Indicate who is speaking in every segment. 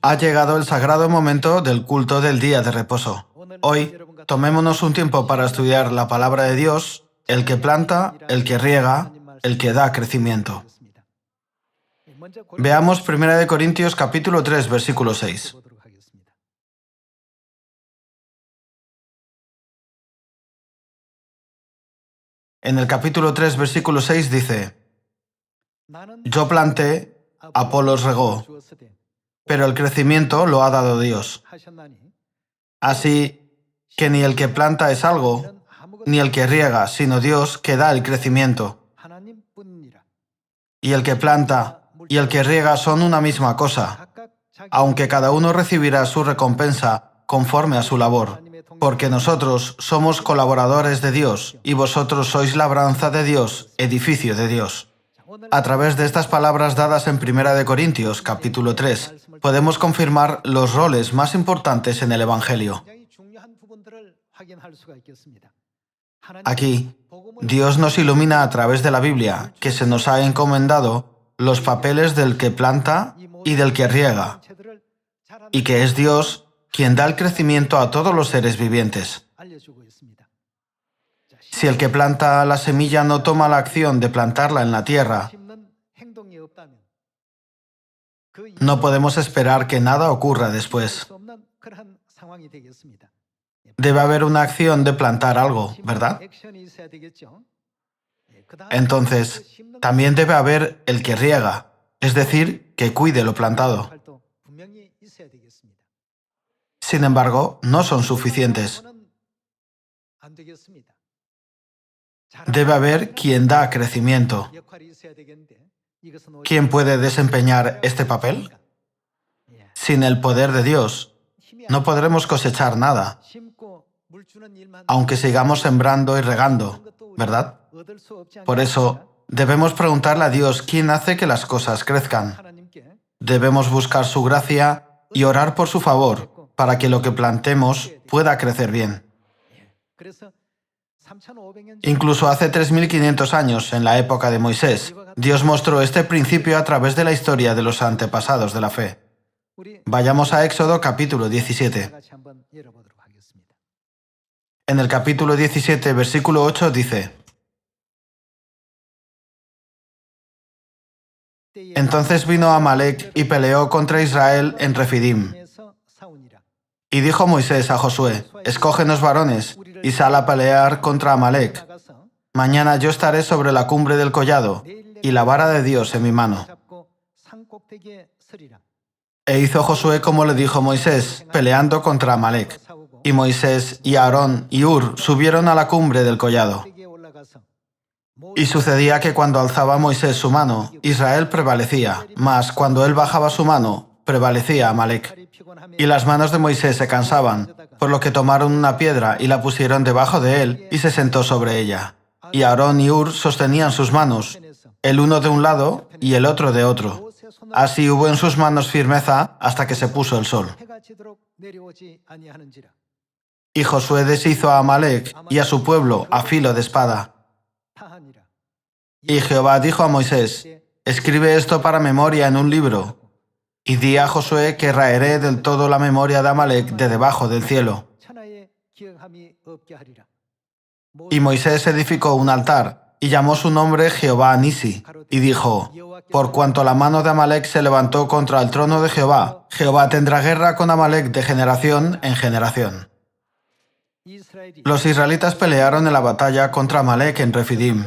Speaker 1: Ha llegado el sagrado momento del culto del día de reposo. Hoy, tomémonos un tiempo para estudiar la palabra de Dios, el que planta, el que riega, el que da crecimiento. Veamos 1 Corintios capítulo 3, versículo 6. En el capítulo 3, versículo 6 dice: Yo planté, Apolos regó, pero el crecimiento lo ha dado Dios. Así que ni el que planta es algo, ni el que riega, sino Dios que da el crecimiento. Y el que planta y el que riega son una misma cosa, aunque cada uno recibirá su recompensa conforme a su labor, porque nosotros somos colaboradores de Dios y vosotros sois labranza de Dios, edificio de Dios. A través de estas palabras dadas en 1 Corintios capítulo 3, podemos confirmar los roles más importantes en el Evangelio. Aquí, Dios nos ilumina a través de la Biblia, que se nos ha encomendado los papeles del que planta y del que riega, y que es Dios quien da el crecimiento a todos los seres vivientes. Si el que planta la semilla no toma la acción de plantarla en la tierra, no podemos esperar que nada ocurra después. Debe haber una acción de plantar algo, ¿verdad? Entonces, también debe haber el que riega, es decir, que cuide lo plantado. Sin embargo, no son suficientes. Debe haber quien da crecimiento. ¿Quién puede desempeñar este papel? Sin el poder de Dios, no podremos cosechar nada, aunque sigamos sembrando y regando, ¿verdad? Por eso, debemos preguntarle a Dios quién hace que las cosas crezcan. Debemos buscar su gracia y orar por su favor para que lo que plantemos pueda crecer bien. Incluso hace 3.500 años, en la época de Moisés, Dios mostró este principio a través de la historia de los antepasados de la fe. Vayamos a Éxodo capítulo 17. En el capítulo 17, versículo 8 dice: Entonces vino Amalec y peleó contra Israel en Refidim. Y dijo Moisés a Josué: Escógenos varones y sal a pelear contra Amalec. Mañana yo estaré sobre la cumbre del collado y la vara de Dios en mi mano. E hizo Josué como le dijo Moisés, peleando contra Amalec. Y Moisés y Aarón y Hur subieron a la cumbre del collado. Y sucedía que cuando alzaba Moisés su mano, Israel prevalecía, mas cuando él bajaba su mano, prevalecía Amalec. Y las manos de Moisés se cansaban, por lo que tomaron una piedra y la pusieron debajo de él, y se sentó sobre ella. Y Aarón y Hur sostenían sus manos, el uno de un lado y el otro de otro. Así hubo en sus manos firmeza hasta que se puso el sol. Y Josué deshizo a Amalec y a su pueblo a filo de espada. Y Jehová dijo a Moisés: Escribe esto para memoria en un libro, y di a Josué que raeré del todo la memoria de Amalec de debajo del cielo. Y Moisés edificó un altar, y llamó su nombre Jehová Nisi, y dijo: Por cuanto la mano de Amalec se levantó contra el trono de Jehová, Jehová tendrá guerra con Amalec de generación en generación. Los israelitas pelearon en la batalla contra Amalec en Refidim.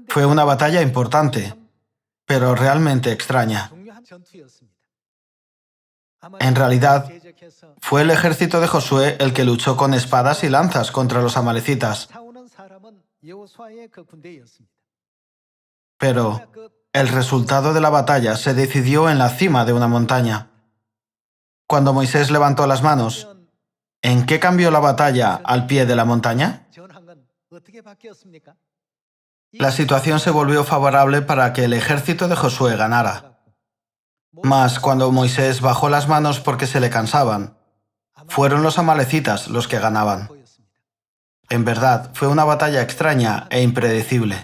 Speaker 1: Fue una batalla importante, pero realmente extraña. En realidad, fue el ejército de Josué el que luchó con espadas y lanzas contra los amalecitas. Pero el resultado de la batalla se decidió en la cima de una montaña. Cuando Moisés levantó las manos, ¿en qué cambió la batalla al pie de la montaña? La situación se volvió favorable para que el ejército de Josué ganara. Mas cuando Moisés bajó las manos porque se le cansaban, fueron los amalecitas los que ganaban. En verdad, fue una batalla extraña e impredecible.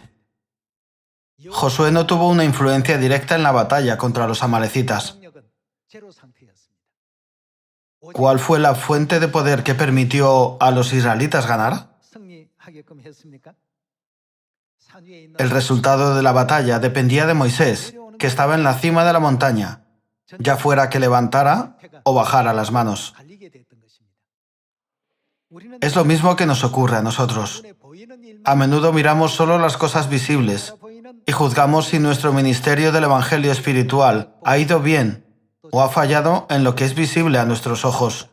Speaker 1: Josué no tuvo una influencia directa en la batalla contra los amalecitas. ¿Cuál fue la fuente de poder que permitió a los israelitas ganar? El resultado de la batalla dependía de Moisés, que estaba en la cima de la montaña, ya fuera que levantara o bajara las manos. Es lo mismo que nos ocurre a nosotros. A menudo miramos solo las cosas visibles y juzgamos si nuestro ministerio del Evangelio espiritual ha ido bien o ha fallado en lo que es visible a nuestros ojos.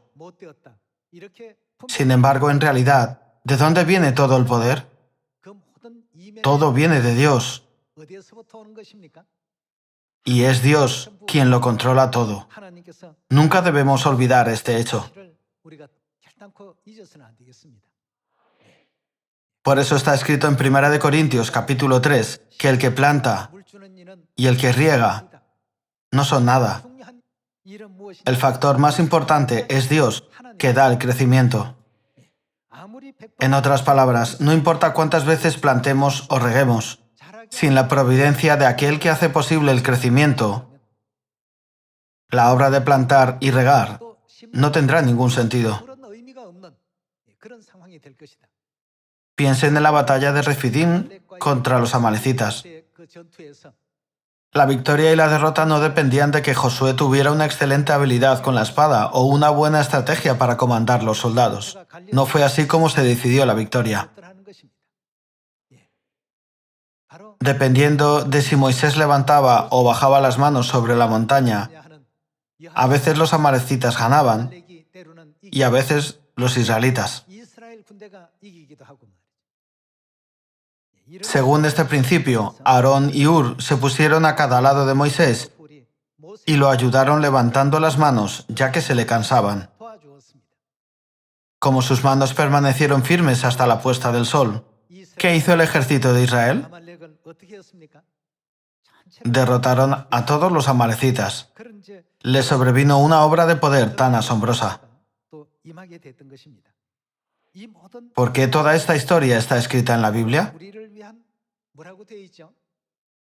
Speaker 1: Sin embargo, en realidad, ¿de dónde viene todo el poder? Todo viene de Dios, y es Dios quien lo controla todo. Nunca debemos olvidar este hecho. Por eso está escrito en 1 Corintios capítulo 3 que el que planta y el que riega no son nada. El factor más importante es Dios, que da el crecimiento. En otras palabras, no importa cuántas veces plantemos o reguemos, sin la providencia de aquel que hace posible el crecimiento, la obra de plantar y regar no tendrá ningún sentido. Piensen en la batalla de Refidim contra los amalecitas. La victoria y la derrota no dependían de que Josué tuviera una excelente habilidad con la espada o una buena estrategia para comandar los soldados. No fue así como se decidió la victoria. Dependiendo de si Moisés levantaba o bajaba las manos sobre la montaña, a veces los amalecitas ganaban y a veces los israelitas. Según este principio, Aarón y Hur se pusieron a cada lado de Moisés y lo ayudaron levantando las manos, ya que se le cansaban. Como sus manos permanecieron firmes hasta la puesta del sol, ¿qué hizo el ejército de Israel? Derrotaron a todos los amalecitas. Les sobrevino una obra de poder tan asombrosa. ¿Por qué toda esta historia está escrita en la Biblia?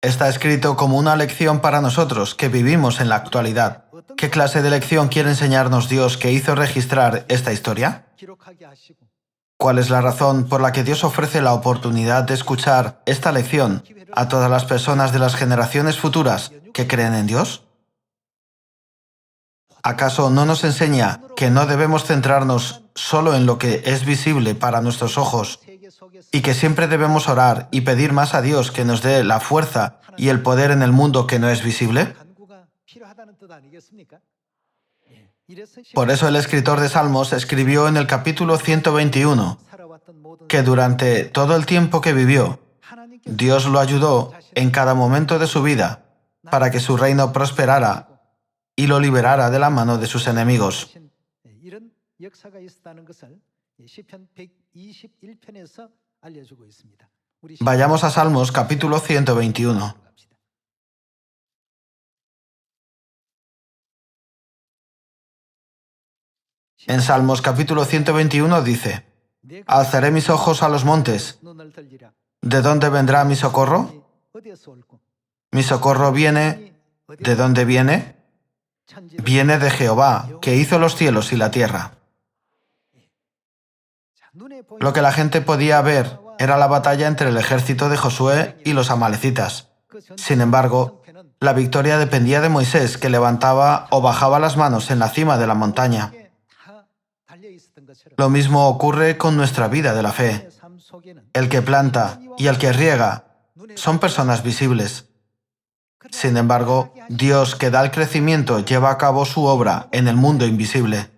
Speaker 1: Está escrito como una lección para nosotros que vivimos en la actualidad. ¿Qué clase de lección quiere enseñarnos Dios que hizo registrar esta historia? ¿Cuál es la razón por la que Dios ofrece la oportunidad de escuchar esta lección a todas las personas de las generaciones futuras que creen en Dios? ¿Acaso no nos enseña que no debemos centrarnos solo en lo que es visible para nuestros ojos y que siempre debemos orar y pedir más a Dios que nos dé la fuerza y el poder en el mundo que no es visible? Por eso el escritor de Salmos escribió en el capítulo 121 que durante todo el tiempo que vivió, Dios lo ayudó en cada momento de su vida para que su reino prosperara y lo liberara de la mano de sus enemigos. Vayamos a Salmos capítulo 121. En Salmos capítulo 121 dice: Alzaré mis ojos a los montes. ¿De dónde vendrá mi socorro? Mi socorro viene. ¿De dónde viene? Viene de Jehová, que hizo los cielos y la tierra. Lo que la gente podía ver era la batalla entre el ejército de Josué y los amalecitas. Sin embargo, la victoria dependía de Moisés, que levantaba o bajaba las manos en la cima de la montaña. Lo mismo ocurre con nuestra vida de la fe. El que planta y el que riega son personas visibles. Sin embargo, Dios que da el crecimiento lleva a cabo su obra en el mundo invisible.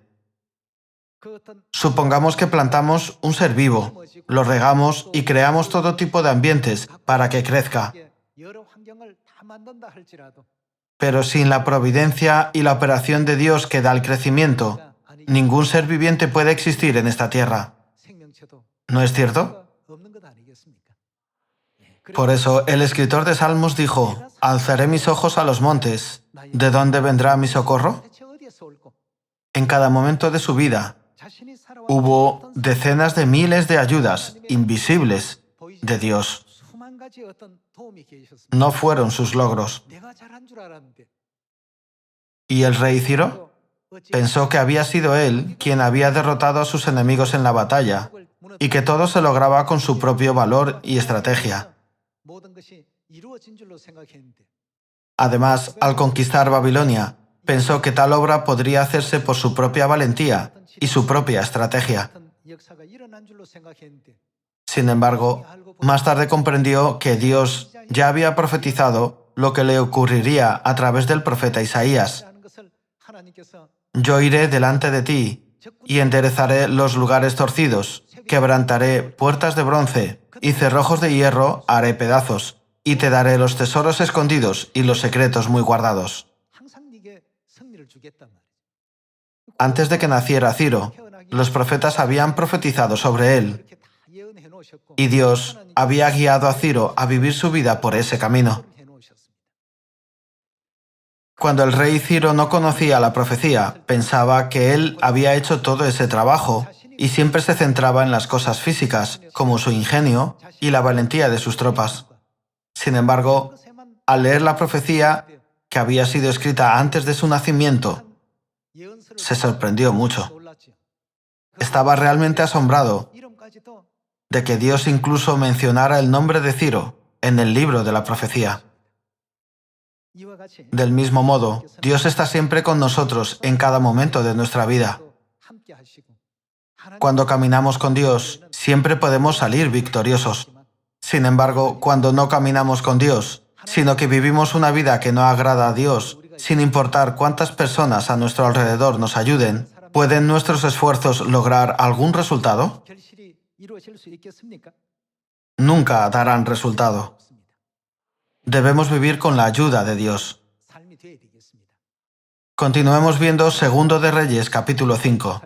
Speaker 1: Supongamos que plantamos un ser vivo, lo regamos y creamos todo tipo de ambientes para que crezca. Pero sin la providencia y la operación de Dios que da el crecimiento, ningún ser viviente puede existir en esta tierra. ¿No es cierto? Por eso el escritor de Salmos dijo: Alzaré mis ojos a los montes. ¿De dónde vendrá mi socorro? En cada momento de su vida hubo decenas de miles de ayudas invisibles de Dios. No fueron sus logros. ¿Y el rey Ciro? Pensó que había sido él quien había derrotado a sus enemigos en la batalla y que todo se lograba con su propio valor y estrategia. Además, al conquistar Babilonia, pensó que tal obra podría hacerse por su propia valentía y su propia estrategia. Sin embargo, más tarde comprendió que Dios ya había profetizado lo que le ocurriría a través del profeta Isaías. Yo iré delante de ti y enderezaré los lugares torcidos, quebrantaré puertas de bronce y cerrojos de hierro haré pedazos, y te daré los tesoros escondidos y los secretos muy guardados. Antes de que naciera Ciro, los profetas habían profetizado sobre él, y Dios había guiado a Ciro a vivir su vida por ese camino. Cuando el rey Ciro no conocía la profecía, pensaba que él había hecho todo ese trabajo y siempre se centraba en las cosas físicas, como su ingenio y la valentía de sus tropas. Sin embargo, al leer la profecía que había sido escrita antes de su nacimiento, se sorprendió mucho. Estaba realmente asombrado de que Dios incluso mencionara el nombre de Ciro en el libro de la profecía. Del mismo modo, Dios está siempre con nosotros en cada momento de nuestra vida. Cuando caminamos con Dios, siempre podemos salir victoriosos. Sin embargo, cuando no caminamos con Dios, sino que vivimos una vida que no agrada a Dios, sin importar cuántas personas a nuestro alrededor nos ayuden, ¿pueden nuestros esfuerzos lograr algún resultado? Nunca darán resultado. Debemos vivir con la ayuda de Dios. Continuemos viendo Segundo de Reyes, capítulo 5.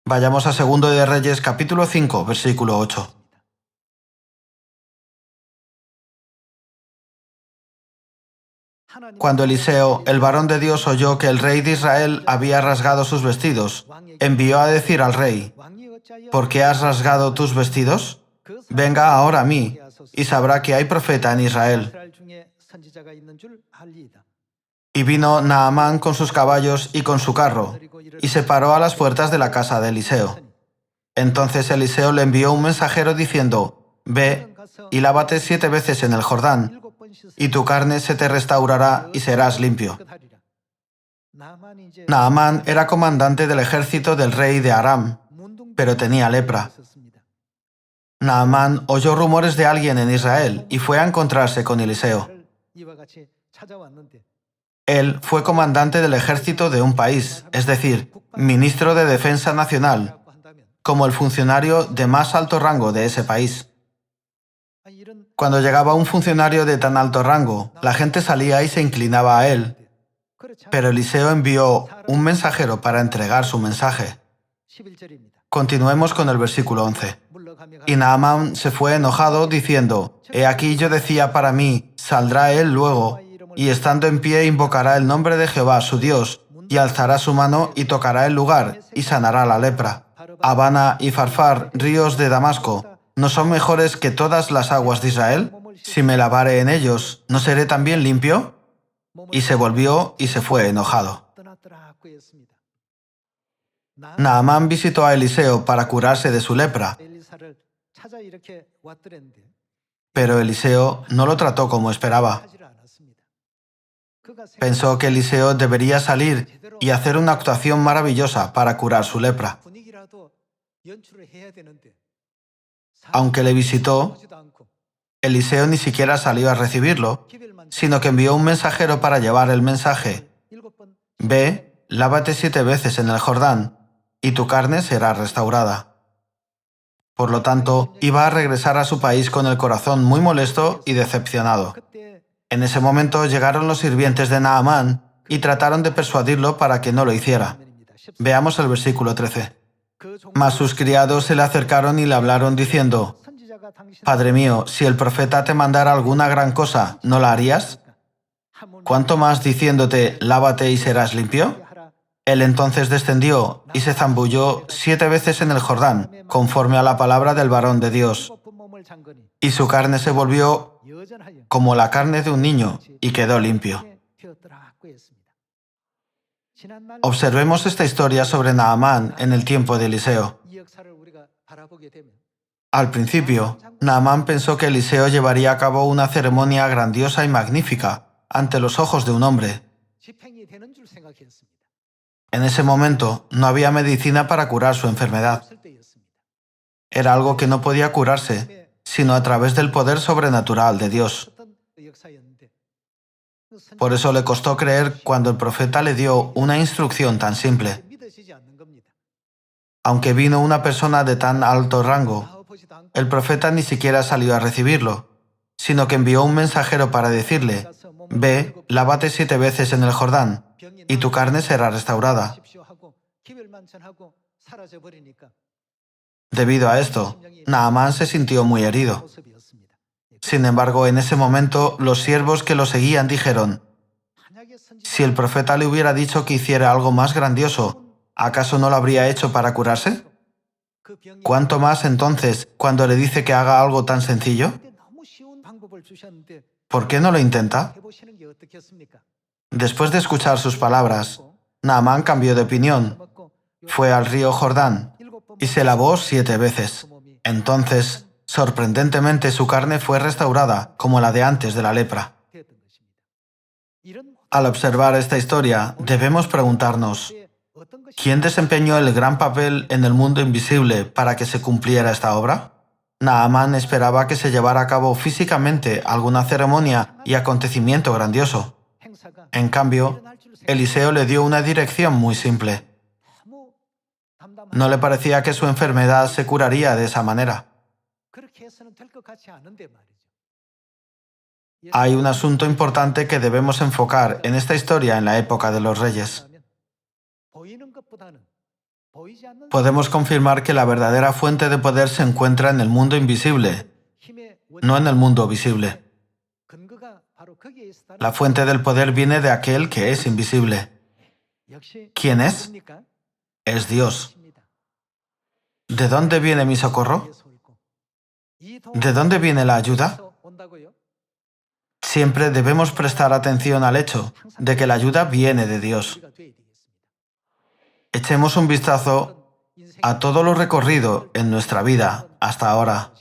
Speaker 1: Vayamos a Segundo de Reyes, capítulo 5, versículo 8. Cuando Eliseo, el varón de Dios, oyó que el rey de Israel había rasgado sus vestidos, envió a decir al rey: ¿por qué has rasgado tus vestidos? Venga ahora a mí, y sabrá que hay profeta en Israel. Y vino Naamán con sus caballos y con su carro, y se paró a las puertas de la casa de Eliseo. Entonces Eliseo le envió un mensajero diciendo: ve y lávate 7 veces en el Jordán, y tu carne se te restaurará y serás limpio. Naamán era comandante del ejército del rey de Aram, pero tenía lepra. Naamán oyó rumores de alguien en Israel y fue a encontrarse con Eliseo. Él fue comandante del ejército de un país, es decir, ministro de Defensa Nacional, como el funcionario de más alto rango de ese país. Cuando llegaba un funcionario de tan alto rango, la gente salía y se inclinaba a él. Pero Eliseo envió un mensajero para entregar su mensaje. Continuemos con el versículo 11. Y Naamán se fue enojado, diciendo: he aquí yo decía para mí, saldrá él luego, y estando en pie invocará el nombre de Jehová su Dios, y alzará su mano y tocará el lugar, y sanará la lepra. Abana y Farfar, ríos de Damasco, ¿no son mejores que todas las aguas de Israel? Si me lavare en ellos, ¿no seré también limpio? Y se volvió y se fue enojado. Naamán visitó a Eliseo para curarse de su lepra, pero Eliseo no lo trató como esperaba. Pensó que Eliseo debería salir y hacer una actuación maravillosa para curar su lepra. Aunque le visitó, Eliseo ni siquiera salió a recibirlo, sino que envió un mensajero para llevar el mensaje: ve, lávate 7 veces en el Jordán, y tu carne será restaurada. Por lo tanto, iba a regresar a su país con el corazón muy molesto y decepcionado. En ese momento llegaron los sirvientes de Naamán y trataron de persuadirlo para que no lo hiciera. Veamos el versículo 13. Mas sus criados se le acercaron y le hablaron diciendo: Padre mío, si el profeta te mandara alguna gran cosa, ¿no la harías? ¿Cuánto más diciéndote, lávate y serás limpio? Él entonces descendió y se zambulló 7 veces en el Jordán, conforme a la palabra del varón de Dios. Y su carne se volvió como la carne de un niño y quedó limpio. Observemos esta historia sobre Naamán en el tiempo de Eliseo. Al principio, Naamán pensó que Eliseo llevaría a cabo una ceremonia grandiosa y magnífica ante los ojos de un hombre. En ese momento, no había medicina para curar su enfermedad. Era algo que no podía curarse, sino a través del poder sobrenatural de Dios. Por eso le costó creer cuando el profeta le dio una instrucción tan simple. Aunque vino una persona de tan alto rango, el profeta ni siquiera salió a recibirlo, sino que envió un mensajero para decirle: «Ve, lávate 7 veces en el Jordán, y tu carne será restaurada». Debido a esto, Naamán se sintió muy herido. Sin embargo, en ese momento, los siervos que lo seguían dijeron: «Si el profeta le hubiera dicho que hiciera algo más grandioso, ¿acaso no lo habría hecho para curarse? ¿Cuánto más entonces cuando le dice que haga algo tan sencillo? ¿Por qué no lo intenta?». Después de escuchar sus palabras, Naamán cambió de opinión. Fue al río Jordán y se lavó 7 veces. Entonces, sorprendentemente, su carne fue restaurada como la de antes de la lepra. Al observar esta historia, debemos preguntarnos: ¿quién desempeñó el gran papel en el mundo invisible para que se cumpliera esta obra? Naamán esperaba que se llevara a cabo físicamente alguna ceremonia y acontecimiento grandioso. En cambio, Eliseo le dio una dirección muy simple. No le parecía que su enfermedad se curaría de esa manera. Hay un asunto importante que debemos enfocar en esta historia en la época de los reyes. Podemos confirmar que la verdadera fuente de poder se encuentra en el mundo invisible, no en el mundo visible. La fuente del poder viene de aquel que es invisible. ¿Quién es? Es Dios. ¿De dónde viene mi socorro? ¿De dónde viene la ayuda? Siempre debemos prestar atención al hecho de que la ayuda viene de Dios. Echemos un vistazo a todo lo recorrido en nuestra vida hasta ahora.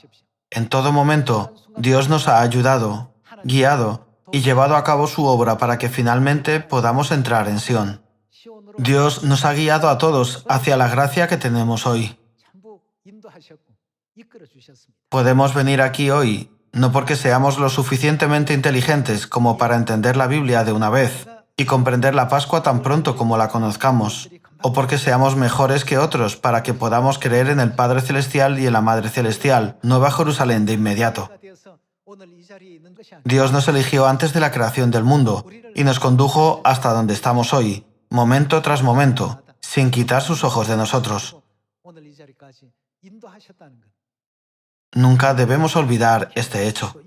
Speaker 1: En todo momento, Dios nos ha ayudado, guiado y llevado a cabo su obra para que finalmente podamos entrar en Sión. Dios nos ha guiado a todos hacia la gracia que tenemos hoy. Podemos venir aquí hoy no porque seamos lo suficientemente inteligentes como para entender la Biblia de una vez y comprender la Pascua tan pronto como la conozcamos, o porque seamos mejores que otros para que podamos creer en el Padre Celestial y en la Madre Celestial, Nueva Jerusalén de inmediato. Dios nos eligió antes de la creación del mundo y nos condujo hasta donde estamos hoy, momento tras momento, sin quitar sus ojos de nosotros. Nunca debemos olvidar este hecho.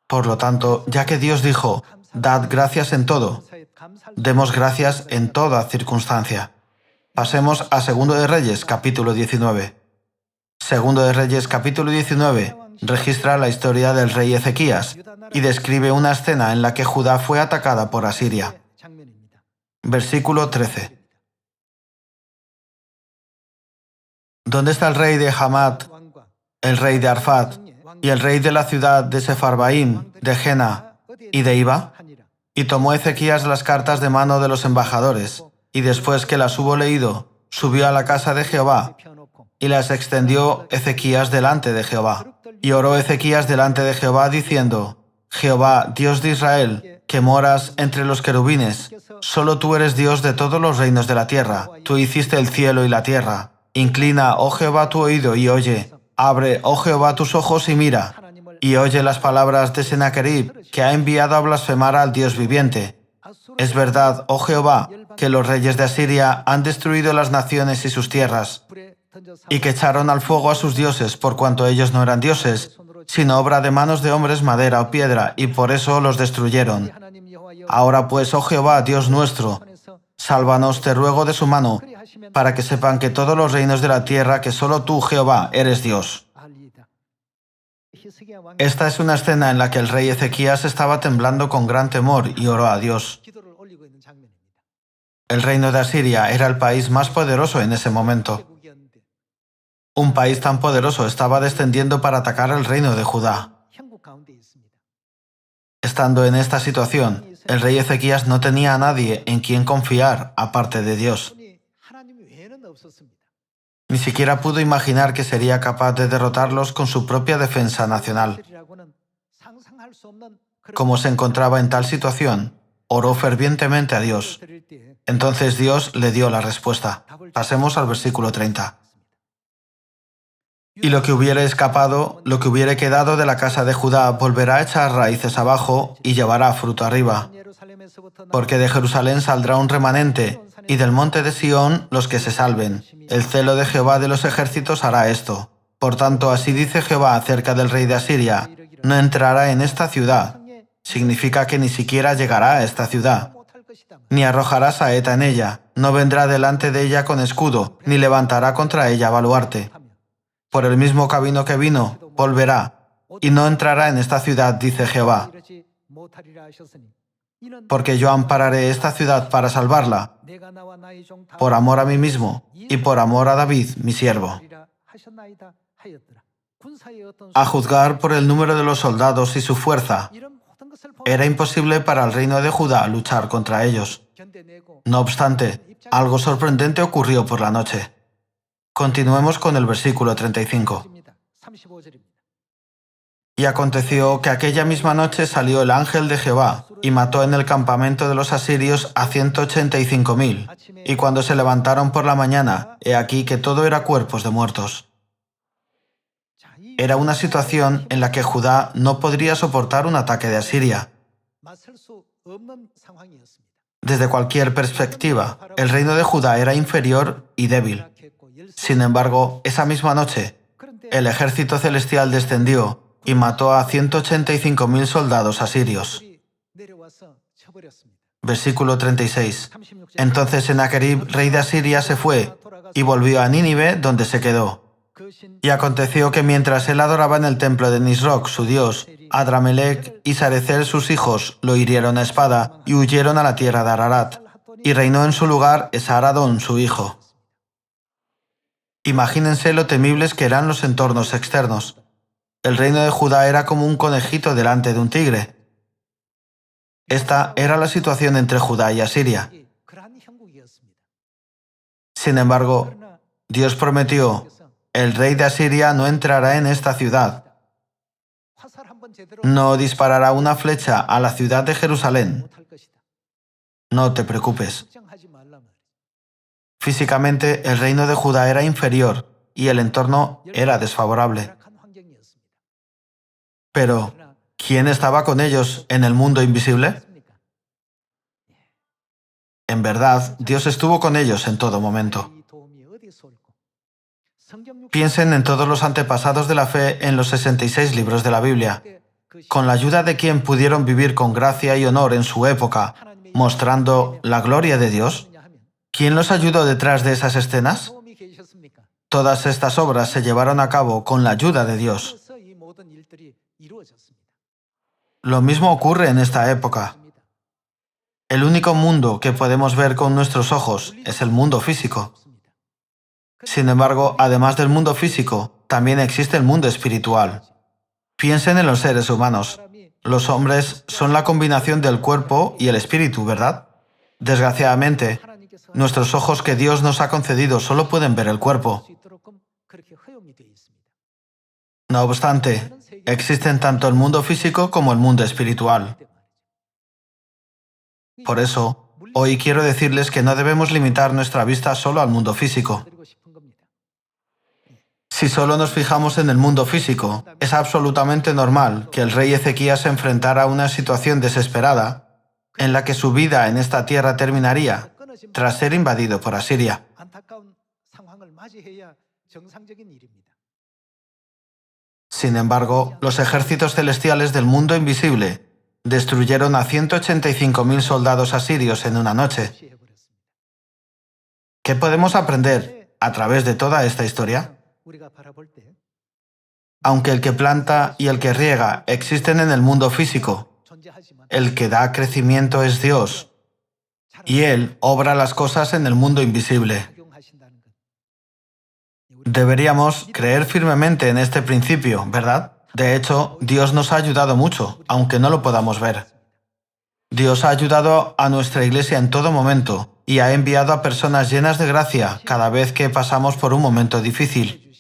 Speaker 1: Por lo tanto, ya que Dios dijo: «Dad gracias en todo», demos gracias en toda circunstancia. Pasemos a 2 de Reyes, capítulo 19. 2 de Reyes, capítulo 19, registra la historia del rey Ezequías y describe una escena en la que Judá fue atacada por Asiria. Versículo 13. ¿Dónde está el rey de Hamat, el rey de Arfat y el rey de la ciudad de Sefarbaim, de Jena y de Iba? Y tomó Ezequías las cartas de mano de los embajadores, y después que las hubo leído, subió a la casa de Jehová, y las extendió Ezequías delante de Jehová. Y oró Ezequías delante de Jehová, diciendo: «Jehová, Dios de Israel, que moras entre los querubines, solo tú eres Dios de todos los reinos de la tierra. Tú hiciste el cielo y la tierra. Inclina, oh Jehová, tu oído y oye. Abre, oh Jehová, tus ojos y mira. Y oye las palabras de Sennacherib, que ha enviado a blasfemar al Dios viviente. Es verdad, oh Jehová, que los reyes de Asiria han destruido las naciones y sus tierras, y que echaron al fuego a sus dioses, por cuanto ellos no eran dioses, sino obra de manos de hombres, madera o piedra, y por eso los destruyeron. Ahora pues, oh Jehová, Dios nuestro, sálvanos, te ruego, de su mano, para que sepan que todos los reinos de la tierra que solo tú, Jehová, eres Dios». Esta es una escena en la que el rey Ezequías estaba temblando con gran temor y oró a Dios. El reino de Asiria era el país más poderoso en ese momento. Un país tan poderoso estaba descendiendo para atacar el reino de Judá. Estando en esta situación, el rey Ezequías no tenía a nadie en quien confiar aparte de Dios. Ni siquiera pudo imaginar que sería capaz de derrotarlos con su propia defensa nacional. Como se encontraba en tal situación, oró fervientemente a Dios. Entonces Dios le dio la respuesta. Pasemos al versículo 30. Y lo que hubiere escapado, lo que hubiere quedado de la casa de Judá, volverá a echar raíces abajo y llevará fruto arriba. Porque de Jerusalén saldrá un remanente, y del monte de Sión los que se salven. El celo de Jehová de los ejércitos hará esto. Por tanto, así dice Jehová acerca del rey de Asiria: no entrará en esta ciudad. Significa que ni siquiera llegará a esta ciudad. Ni arrojará saeta en ella, no vendrá delante de ella con escudo, ni levantará contra ella baluarte. Por el mismo camino que vino, volverá, y no entrará en esta ciudad, dice Jehová. Porque yo ampararé esta ciudad para salvarla, por amor a mí mismo y por amor a David, mi siervo. A juzgar por el número de los soldados y su fuerza, era imposible para el reino de Judá luchar contra ellos. No obstante, algo sorprendente ocurrió por la noche. Continuemos con el versículo 35. Y aconteció que aquella misma noche salió el ángel de Jehová y mató en el campamento de los asirios a 185.000. Y cuando se levantaron por la mañana, he aquí que todo era cuerpos de muertos. Era una situación en la que Judá no podría soportar un ataque de Asiria. Desde cualquier perspectiva, el reino de Judá era inferior y débil. Sin embargo, esa misma noche, el ejército celestial descendió y mató a 185.000 soldados asirios. Versículo 36. Entonces Sennacherib, rey de Asiria, se fue y volvió a Nínive, donde se quedó. Y aconteció que mientras él adoraba en el templo de Nisroch, su dios, Adramelech y Sarecer, sus hijos, lo hirieron a espada y huyeron a la tierra de Ararat. Y reinó en su lugar Esaradón, su hijo. Imagínense lo temibles que eran los entornos externos. El reino de Judá era como un conejito delante de un tigre. Esta era la situación entre Judá y Asiria. Sin embargo, Dios prometió: el rey de Asiria no entrará en esta ciudad. No disparará una flecha a la ciudad de Jerusalén. No te preocupes. Físicamente, el reino de Judá era inferior y el entorno era desfavorable. Pero, ¿quién estaba con ellos en el mundo invisible? En verdad, Dios estuvo con ellos en todo momento. Piensen en todos los antepasados de la fe en los 66 libros de la Biblia, con la ayuda de quien pudieron vivir con gracia y honor en su época, mostrando la gloria de Dios. ¿Quién los ayudó detrás de esas escenas? Todas estas obras se llevaron a cabo con la ayuda de Dios. Lo mismo ocurre en esta época. El único mundo que podemos ver con nuestros ojos es el mundo físico. Sin embargo, además del mundo físico, también existe el mundo espiritual. Piensen en los seres humanos. Los hombres son la combinación del cuerpo y el espíritu, ¿verdad? Desgraciadamente, nuestros ojos que Dios nos ha concedido solo pueden ver el cuerpo. No obstante, existen tanto el mundo físico como el mundo espiritual. Por eso, hoy quiero decirles que no debemos limitar nuestra vista solo al mundo físico. Si solo nos fijamos en el mundo físico, es absolutamente normal que el rey Ezequías se enfrentara a una situación desesperada en la que su vida en esta tierra terminaría tras ser invadido por Asiria. Sin embargo, los ejércitos celestiales del mundo invisible destruyeron a 185.000 soldados asirios en una noche. ¿Qué podemos aprender a través de toda esta historia? Aunque el que planta y el que riega existen en el mundo físico, el que da crecimiento es Dios. y Él obra las cosas en el mundo invisible. Deberíamos creer firmemente en este principio, ¿verdad? De hecho, Dios nos ha ayudado mucho, aunque no lo podamos ver. Dios ha ayudado a nuestra iglesia en todo momento y ha enviado a personas llenas de gracia cada vez que pasamos por un momento difícil,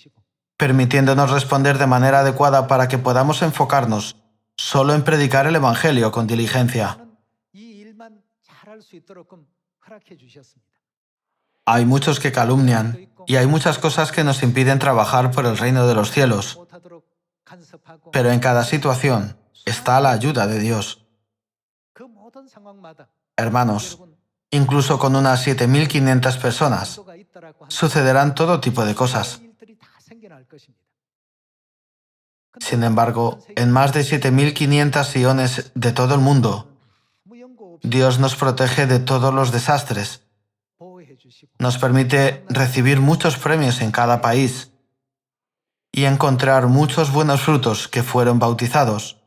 Speaker 1: permitiéndonos responder de manera adecuada para que podamos enfocarnos solo en predicar el Evangelio con diligencia. Hay muchos que calumnian y hay muchas cosas que nos impiden trabajar por el reino de los cielos, pero en cada situación está la ayuda de Dios. Hermanos, incluso con unas 7.500 personas, sucederán todo tipo de cosas. Sin embargo, en más de 7.500 siones de todo el mundo, Dios nos protege de todos los desastres. Nos permite recibir muchos premios en cada país y encontrar muchos buenos frutos que fueron bautizados,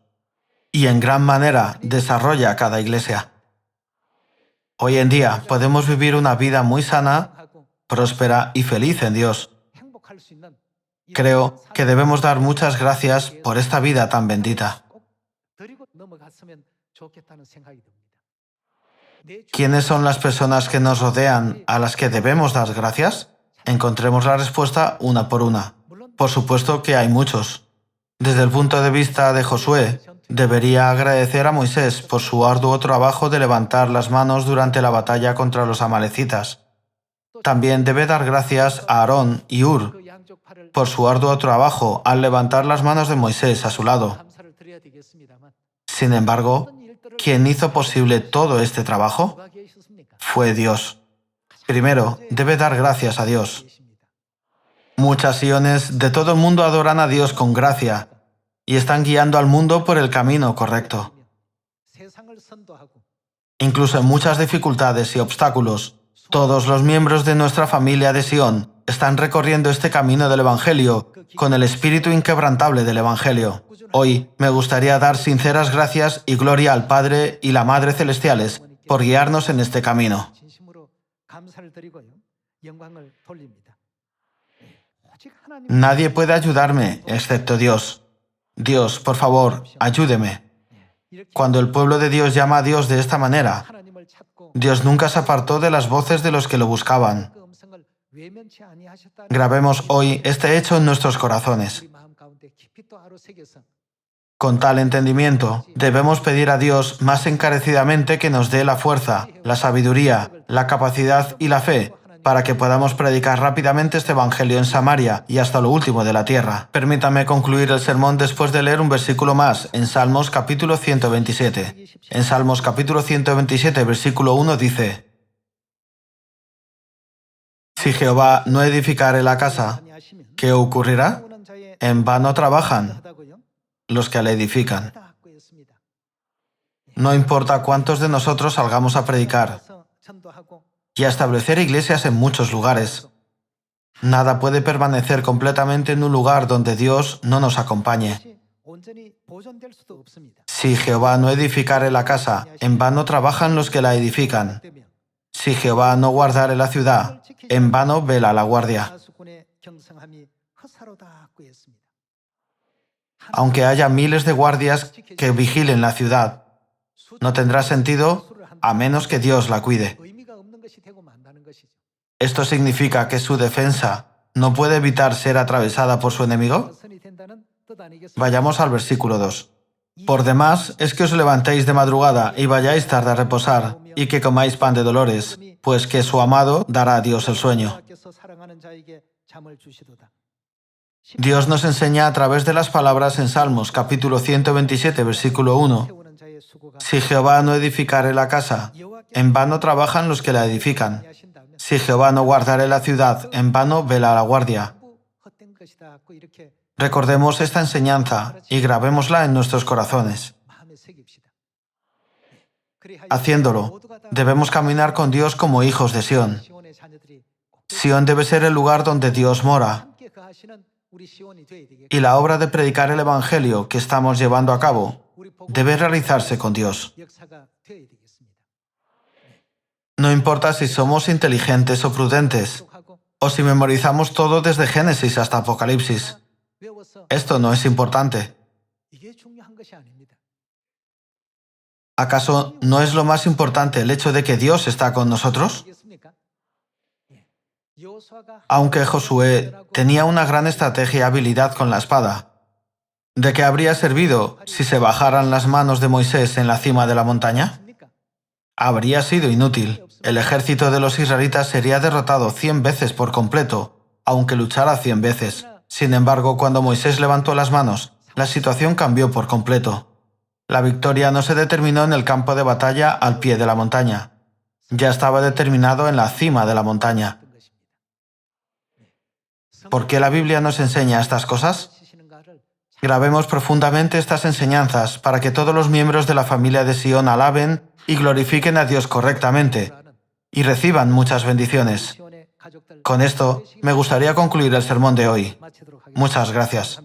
Speaker 1: y en gran manera desarrolla cada iglesia. Hoy en día podemos vivir una vida muy sana, próspera y feliz en Dios. Creo que debemos dar muchas gracias por esta vida tan bendita. ¿Quiénes son las personas que nos rodean a las que debemos dar gracias? Encontremos la respuesta una por una. Por supuesto que hay muchos. Desde el punto de vista de Josué, debería agradecer a Moisés por su arduo trabajo de levantar las manos durante la batalla contra los amalecitas. También debe dar gracias a Aarón y Hur por su arduo trabajo al levantar las manos de Moisés a su lado. Sin embargo, ¿quién hizo posible todo este trabajo? Fue Dios. Primero, debe dar gracias a Dios. Muchas siones de todo el mundo adoran a Dios con gracia y están guiando al mundo por el camino correcto. Incluso en muchas dificultades y obstáculos, todos los miembros de nuestra familia de Sion están recorriendo este camino del Evangelio con el espíritu inquebrantable del Evangelio. Hoy me gustaría dar sinceras gracias y gloria al Padre y la Madre Celestiales por guiarnos en este camino. Nadie puede ayudarme excepto Dios. Dios, por favor, ayúdeme. Cuando el pueblo de Dios llama a Dios de esta manera, Dios nunca se apartó de las voces de los que lo buscaban. Grabemos hoy este hecho en nuestros corazones. Con tal entendimiento, debemos pedir a Dios más encarecidamente que nos dé la fuerza, la sabiduría, la capacidad y la fe para que podamos predicar rápidamente este Evangelio en Samaria y hasta lo último de la tierra. Permítame concluir el sermón después de leer un versículo más en Salmos capítulo 127. En Salmos capítulo 127, versículo 1 dice: Si Jehová no edificare la casa, ¿qué ocurrirá? En vano trabajan los que la edifican. No importa cuántos de nosotros salgamos a predicar y a establecer iglesias en muchos lugares, nada puede permanecer completamente en un lugar donde Dios no nos acompañe. Si Jehová no edificare la casa, en vano trabajan los que la edifican. Si Jehová no guardare la ciudad, en vano vela la guardia. Aunque haya miles de guardias que vigilen la ciudad, no tendrá sentido a menos que Dios la cuide. ¿Esto significa que su defensa no puede evitar ser atravesada por su enemigo? Vayamos al versículo 2. Por demás es que os levantéis de madrugada y vayáis tarde a reposar, y que comáis pan de dolores, pues que su amado dará a Dios el sueño. Dios nos enseña a través de las palabras en Salmos capítulo 127, versículo 1. Si Jehová no edificare la casa, en vano trabajan los que la edifican. Si Jehová no guardare la ciudad, en vano vela la guardia. Recordemos esta enseñanza y grabémosla en nuestros corazones. Haciéndolo, debemos caminar con Dios como hijos de Sión. Sión debe ser el lugar donde Dios mora. Y la obra de predicar el Evangelio que estamos llevando a cabo debe realizarse con Dios. No importa si somos inteligentes o prudentes, o si memorizamos todo desde Génesis hasta Apocalipsis. Esto no es importante. ¿Acaso no es lo más importante el hecho de que Dios está con nosotros? Aunque Josué tenía una gran estrategia y habilidad con la espada, ¿de qué habría servido si se bajaran las manos de Moisés en la cima de la montaña? Habría sido inútil. El ejército de los israelitas sería derrotado 100 veces por completo, aunque luchara 100 veces. Sin embargo, cuando Moisés levantó las manos, la situación cambió por completo. La victoria no se determinó en el campo de batalla al pie de la montaña. Ya estaba determinado en la cima de la montaña. ¿Por qué la Biblia nos enseña estas cosas? Grabemos profundamente estas enseñanzas para que todos los miembros de la familia de Sion alaben y glorifiquen a Dios correctamente y reciban muchas bendiciones. Con esto, me gustaría concluir el sermón de hoy. Muchas gracias.